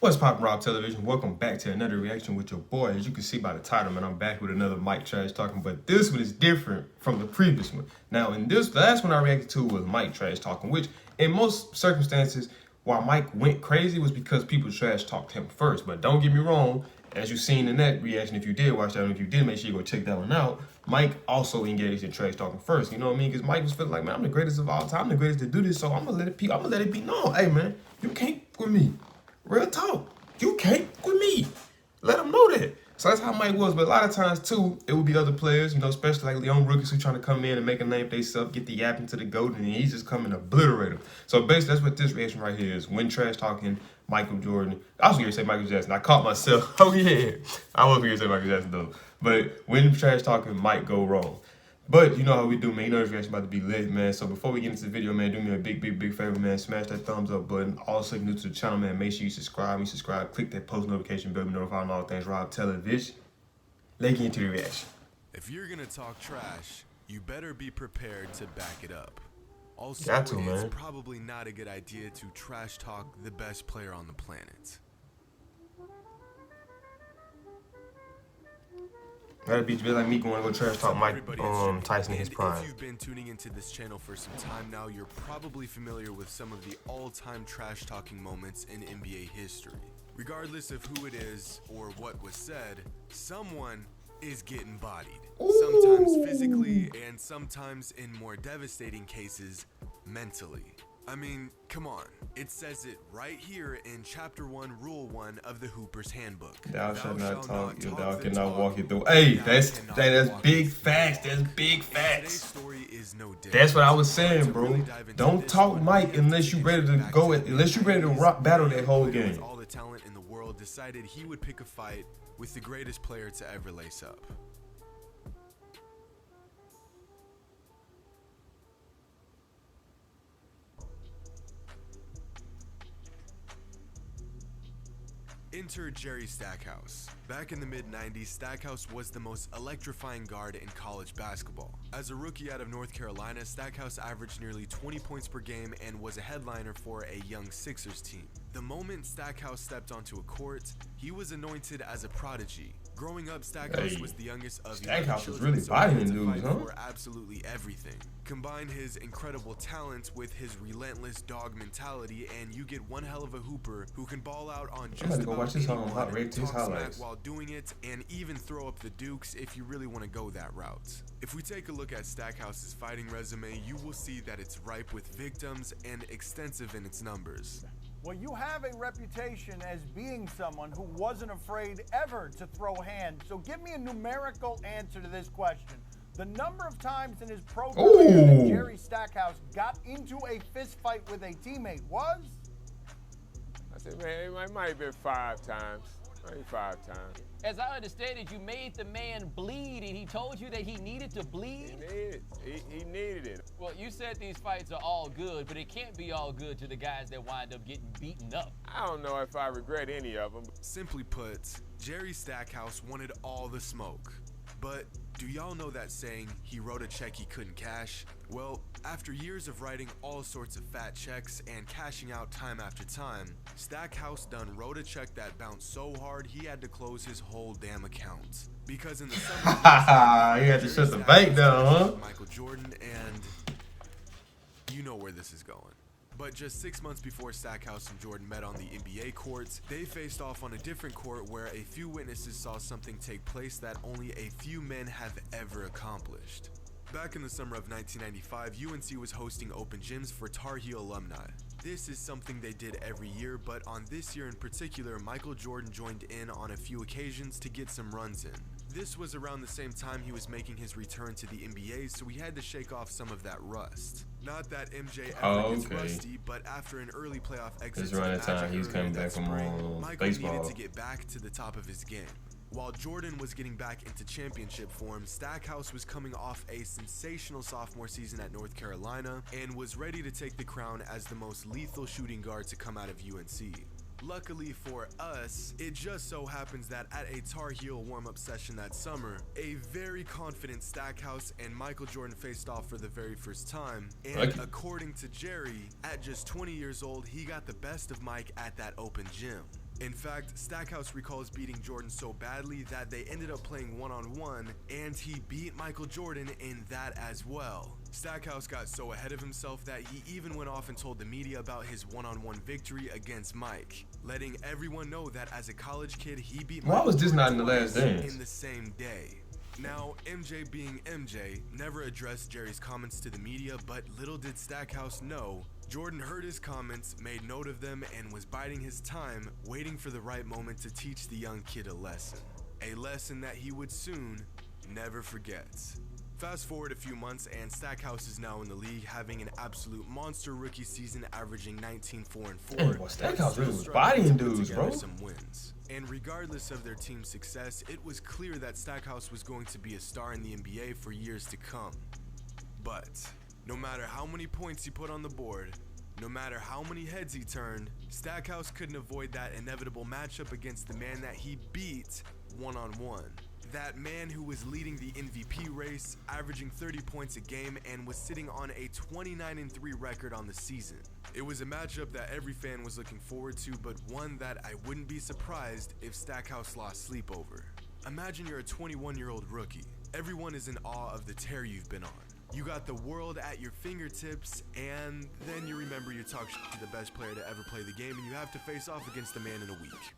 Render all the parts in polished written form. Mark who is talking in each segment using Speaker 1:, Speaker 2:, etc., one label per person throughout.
Speaker 1: What's poppin', Rob Television? Welcome back to another reaction with your boy. As you can see by the title, man, I'm back with another Mike Trash Talking, but this one is different from the previous one. Now, the last one I reacted to was Mike Trash Talking, which in most circumstances, why Mike went crazy was because people trash talked him first. But don't get me wrong, as you've seen in that reaction, if you did watch that one, if you did, make sure you go check that one out. Mike also engaged in trash talking first. You know what I mean? Because Mike was feeling like, man, I'm the greatest of all time, I'm the greatest to do this, so I'm gonna let it be known. Hey, man, you can't with me. Real talk. You can't with me. Let them know that. So that's how Mike was. But a lot of times, too, it would be other players, you know, especially like young rookies who trying to come in and make a name for themselves, get the yap into the GOAT, and he's just come and obliterate them. So basically, that's what this reaction right here is. When trash talking Michael Jordan. I was going to say Michael Jackson. I caught myself. Oh, yeah. I wasn't going to say Michael Jackson, though. But when trash talking might go wrong. But you know how we do, man. You know this reaction about to be lit, man. So before we get into the video, man, do me a big favor, man. Smash that thumbs up button. Also, if you're new to the channel, man, make sure you subscribe. Click that post notification bell to be notified on all things Rob Television. Let's get into the reaction.
Speaker 2: If you're gonna talk trash, you better be prepared to back it up. Also,
Speaker 1: man.
Speaker 2: it's probably not a good idea to trash talk the best player on the planet.
Speaker 1: That'd be just like me going to go trash talk Mike Tyson in his prime.
Speaker 2: If you've been tuning into this channel for some time now, you're probably familiar with some of the all-time trash talking moments in NBA history. Regardless of who it is or what was said, someone is getting bodied. Sometimes physically and sometimes in more devastating cases, mentally. I mean, come on. It says it right here in Chapter 1, Rule 1 of the Hooper's Handbook.
Speaker 1: Thou shalt not talk, your thou cannot walk it through. Hey, that's big facts. That's big facts. That's what I was saying, bro. Don't talk Mike unless you're ready to go, unless you're ready to rock battle that whole game.
Speaker 2: All the talent in the world decided he would pick a fight with the greatest player to ever lace up. Enter Jerry Stackhouse. Back in the mid-90s, Stackhouse was the most electrifying guard in college basketball. As a rookie out of North Carolina, Stackhouse averaged nearly 20 points per game and was a headliner for a young Sixers team. The moment Stackhouse stepped onto a court, he was anointed as a prodigy. Growing up, Stackhouse was the youngest of
Speaker 1: Stackhouse was really bodying dudes, huh?
Speaker 2: For absolutely everything. Combine his incredible talent with his relentless dog mentality, and you get one hell of a hooper who can ball out on just about anyone, talk smack while doing it, and even throw up the dukes if you really want to go that route. If we take a look at Stackhouse's fighting resume, you will see that it's ripe with victims and extensive in its numbers.
Speaker 3: Well, you have a reputation as being someone who wasn't afraid ever to throw hands. So give me a numerical answer to this question. The number of times in his pro career that Jerry Stackhouse got into a fist fight with a teammate was?
Speaker 4: I said, man, it might have been 5 times. Maybe 5 times.
Speaker 5: As I understand it, you made the man bleed, and he told you that he needed to bleed?
Speaker 4: He needed it.
Speaker 5: Well, you said these fights are all good, but it can't be all good to the guys that wind up getting beaten up.
Speaker 4: I don't know if I regret any of them.
Speaker 2: Simply put, Jerry Stackhouse wanted all the smoke. But do y'all know that saying, he wrote a check he couldn't cash? Well, after years of writing all sorts of fat checks and cashing out time after time, Stackhouse done wrote a check that bounced so hard he had to close his whole damn account. Because in the summer,
Speaker 1: he had to shut the bank down, huh?
Speaker 2: Michael Jordan, and you know where this is going. But just 6 months before Stackhouse and Jordan met on the NBA courts, they faced off on a different court where a few witnesses saw something take place that only a few men have ever accomplished. Back in the summer of 1995, UNC was hosting open gyms for Tar Heel alumni. This is something they did every year, but on this year in particular, Michael Jordan joined in on a few occasions to get some runs in. This was around the same time he was making his return to the NBA, so he had to shake off some of that rust. Not that MJ ever gets rusty, but after an early playoff exit,
Speaker 1: around the time he was coming back from
Speaker 2: Michael
Speaker 1: baseball.
Speaker 2: needed to get back to the top of his game. While Jordan was getting back into championship form, Stackhouse was coming off a sensational sophomore season at North Carolina and was ready to take the crown as the most lethal shooting guard to come out of UNC. Luckily for us, it just so happens that at a Tar Heel warm-up session that summer, a very confident Stackhouse and Michael Jordan faced off for the very first time, and according to Jerry, at just 20 years old, he got the best of Mike at that open gym. In fact, Stackhouse recalls beating Jordan so badly that they ended up playing one-on-one, and he beat Michael Jordan in that as well. Stackhouse got so ahead of himself that he even went off and told the media about his one-on-one victory against Mike, letting everyone know that as a college kid he beat
Speaker 1: Why
Speaker 2: Michael
Speaker 1: was this not in the
Speaker 2: Jordan
Speaker 1: Last
Speaker 2: twice
Speaker 1: Dance?
Speaker 2: in the same day. Now, MJ being MJ, never addressed Jerry's comments to the media, but little did Stackhouse know, Jordan heard his comments, made note of them, and was biding his time, waiting for the right moment to teach the young kid a lesson. A lesson that he would soon never forget. Fast forward a few months and Stackhouse is now in the league, having an absolute monster rookie season, averaging 19-4-4.
Speaker 1: Dang, boy, Stackhouse
Speaker 2: but
Speaker 1: really
Speaker 2: still
Speaker 1: was bodying
Speaker 2: struggling to put
Speaker 1: dudes,
Speaker 2: together
Speaker 1: bro.
Speaker 2: some wins. And regardless of their team's success, it was clear that Stackhouse was going to be a star in the NBA for years to come. But no matter how many points he put on the board, no matter how many heads he turned, Stackhouse couldn't avoid that inevitable matchup against the man that he beat one-on-one. That man who was leading the MVP race, averaging 30 points a game, and was sitting on a 29-3 record on the season. It was a matchup that every fan was looking forward to, but one that I wouldn't be surprised if Stackhouse lost sleep over. Imagine you're a 21-year-old rookie. Everyone is in awe of the tear you've been on. You got the world at your fingertips, and then you remember you talk shit to the best player to ever play the game, and you have to face off against the man in a week.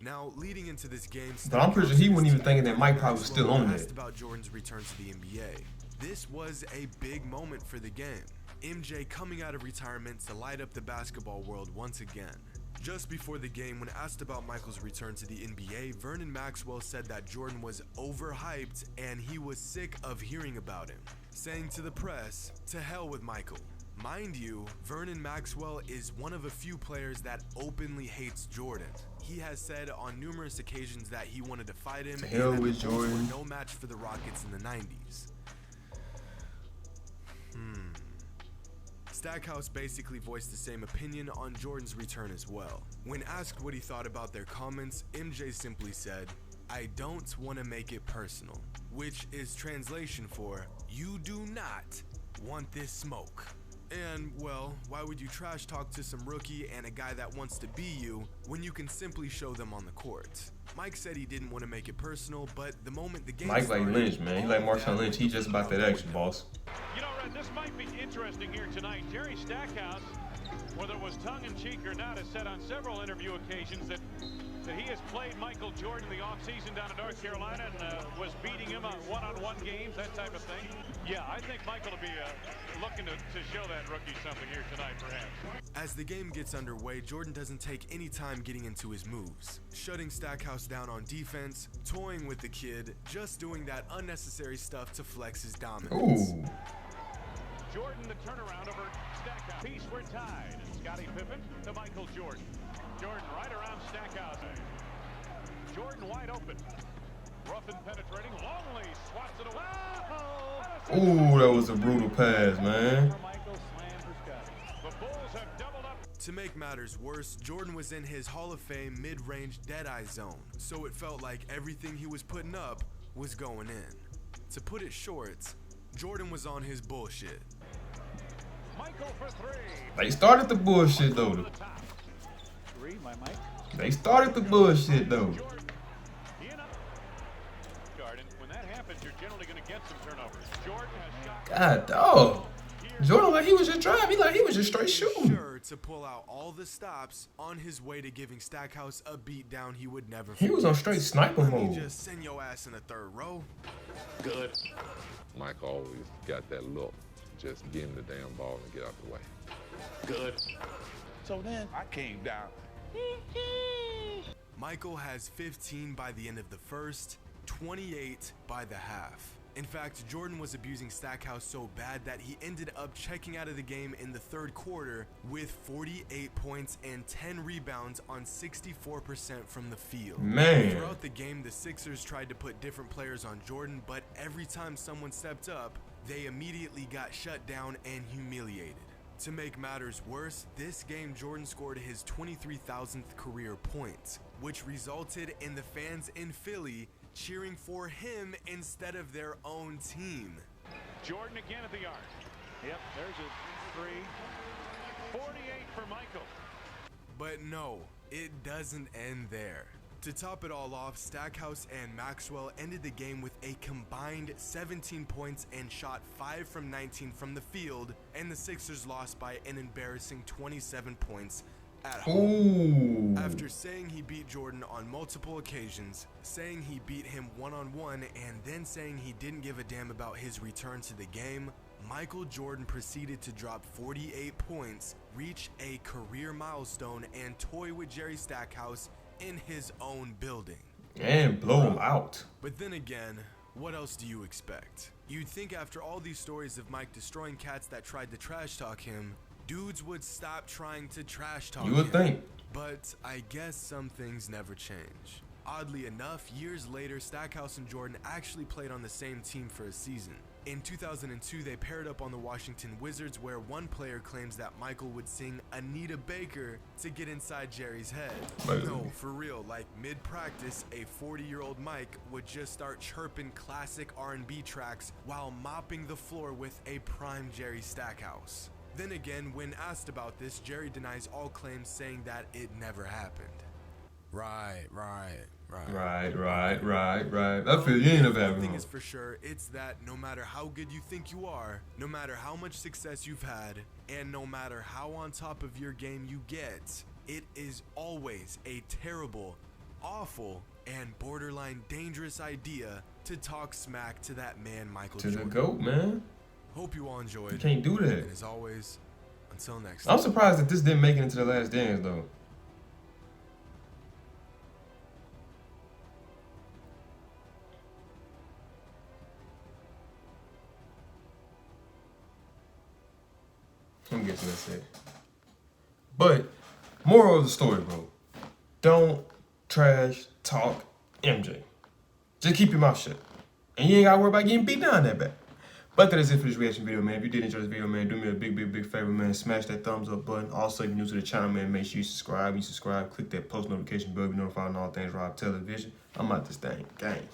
Speaker 2: Now, leading into this game,
Speaker 1: But I'm pretty sure he wasn't even thinking that Mike probably was still on
Speaker 2: asked
Speaker 1: that.
Speaker 2: about Jordan's return to the NBA. This was a big moment for the game. MJ coming out of retirement to light up the basketball world once again. Just before the game, when asked about Michael's return to the NBA, Vernon Maxwell said that Jordan was overhyped and he was sick of hearing about him, saying to the press, "To hell with Michael." Mind you, Vernon Maxwell is one of a few players that openly hates Jordan. He has said on numerous occasions that he wanted to fight him,
Speaker 1: To hell
Speaker 2: and that
Speaker 1: with
Speaker 2: the Bulls
Speaker 1: Jordan.
Speaker 2: were no match for the Rockets in the 90s. Stackhouse basically voiced the same opinion on Jordan's return as well. When asked what he thought about their comments, MJ simply said, "I don't want to make it personal," which is translation for, "You do not want this smoke." And, well, why would you trash talk to some rookie and a guy that wants to be you when you can simply show them on the court? Mike said he didn't want to make it personal, but the moment the game
Speaker 1: Mike like
Speaker 2: started,
Speaker 1: Lynch, man. He like
Speaker 2: all
Speaker 1: Marshawn
Speaker 2: that
Speaker 1: Lynch. He just about that action, boss.
Speaker 6: You know, Red, this might be interesting here tonight. Jerry Stackhouse, whether it was tongue-in-cheek or not, has said on several interview occasions that he has played Michael Jordan in the offseason down in North Carolina and was beating him on one-on-one games, that type of thing. Yeah, I think Michael will be looking to show that rookie something here tonight, perhaps.
Speaker 2: As the game gets underway, Jordan doesn't take any time getting into his moves, shutting Stackhouse down on defense, toying with the kid, just doing that unnecessary stuff to flex his dominance.
Speaker 1: Ooh.
Speaker 6: Jordan, the turnaround over Stackhouse. Peace, we're tied. Scottie Pippen to Michael Jordan. Jordan right around Stackhouse. Jordan wide open. Rough and penetrating. Longley swats it away.
Speaker 1: Ooh, that was a brutal pass, man.
Speaker 6: Michael slam for Scottie. The Bulls have doubled up.
Speaker 2: To make matters worse, Jordan was in his Hall of Fame mid-range dead-eye zone, so it felt like everything he was putting up was going in. To put it short, Jordan was on his bullshit.
Speaker 6: Michael for three.
Speaker 1: They started the bullshit, though.
Speaker 6: Three, my Mike.
Speaker 1: They started the bullshit, though.
Speaker 6: Jordan. Garden. When that happens, you're generally going to get some turnovers. Jordan has shot.
Speaker 1: God, dog. Jordan like he was just driving. He like he was just straight shooting.
Speaker 2: Sure to pull out all the stops on his way to giving Stackhouse a beatdown he would never
Speaker 1: He was on
Speaker 2: forget.
Speaker 1: straight sniper
Speaker 2: Let me
Speaker 1: mode.
Speaker 2: just send your ass in the third row.
Speaker 6: Good.
Speaker 4: Mike always got that look. Just give him the damn ball and get out the way.
Speaker 6: Good. So then I came down.
Speaker 2: Michael has 15 by the end of the first, 28 by the half. In fact, Jordan was abusing Stackhouse so bad that he ended up checking out of the game in the third quarter with 48 points and 10 rebounds on 64% from the field.
Speaker 1: Man.
Speaker 2: Throughout the game, the Sixers tried to put different players on Jordan, but every time someone stepped up, they immediately got shut down and humiliated. To make matters worse, this game Jordan scored his 23,000th career point, which resulted in the fans in Philly cheering for him instead of their own team.
Speaker 6: Jordan again at the arc. Yep, there's a three. 48 for Michael.
Speaker 2: But no, it doesn't end there. To top it all off, Stackhouse and Maxwell ended the game with a combined 17 points and shot 5 from 19 from the field, and the Sixers lost by an embarrassing 27 points at home.
Speaker 1: Ooh.
Speaker 2: After saying he beat Jordan on multiple occasions, saying he beat him one-on-one, and then saying he didn't give a damn about his return to the game, Michael Jordan proceeded to drop 48 points, reach a career milestone, and toy with Jerry Stackhouse in his own building.
Speaker 1: And blow him out.
Speaker 2: But then again, what else do you expect? You'd think after all these stories of Mike destroying cats that tried to trash talk him, dudes would stop trying to trash talk him.
Speaker 1: You would think.
Speaker 2: But I guess some things never change. Oddly enough, years later, Stackhouse and Jordan actually played on the same team for a season. In 2002, they paired up on the Washington Wizards, where one player claims that Michael would sing Anita Baker to get inside Jerry's head. No, for real, like mid-practice, a 40-year-old Mike would just start chirping classic R&B tracks while mopping the floor with a prime Jerry Stackhouse. Then again, when asked about this, Jerry denies all claims, saying that it never happened. Right.
Speaker 1: I feel you ain't never
Speaker 2: One
Speaker 1: having
Speaker 2: thing
Speaker 1: one.
Speaker 2: is for sure, it's that no matter how good you think you are, no matter how much success you've had, and no matter how on top of your game you get, it is always a terrible, awful, and borderline dangerous idea to talk smack to that man, Michael
Speaker 1: To the
Speaker 2: Jordan.
Speaker 1: GOAT, man.
Speaker 2: Hope you all enjoyed.
Speaker 1: You can't do that.
Speaker 2: And as always, until next time.
Speaker 1: I'm surprised that this didn't make it into the Last Dance, though. I'm guessing that's it. But, moral of the story, bro. Don't trash talk MJ. Just keep your mouth shut. And you ain't gotta worry about getting beat down that bad. But that is it for this reaction video, man. If you did enjoy this video, man, do me a big favor, man. Smash that thumbs up button. Also, if you're new to the channel, man, make sure you subscribe. Click that post notification bell to be notified on all things Rob Television. I'm out this thing. Gang.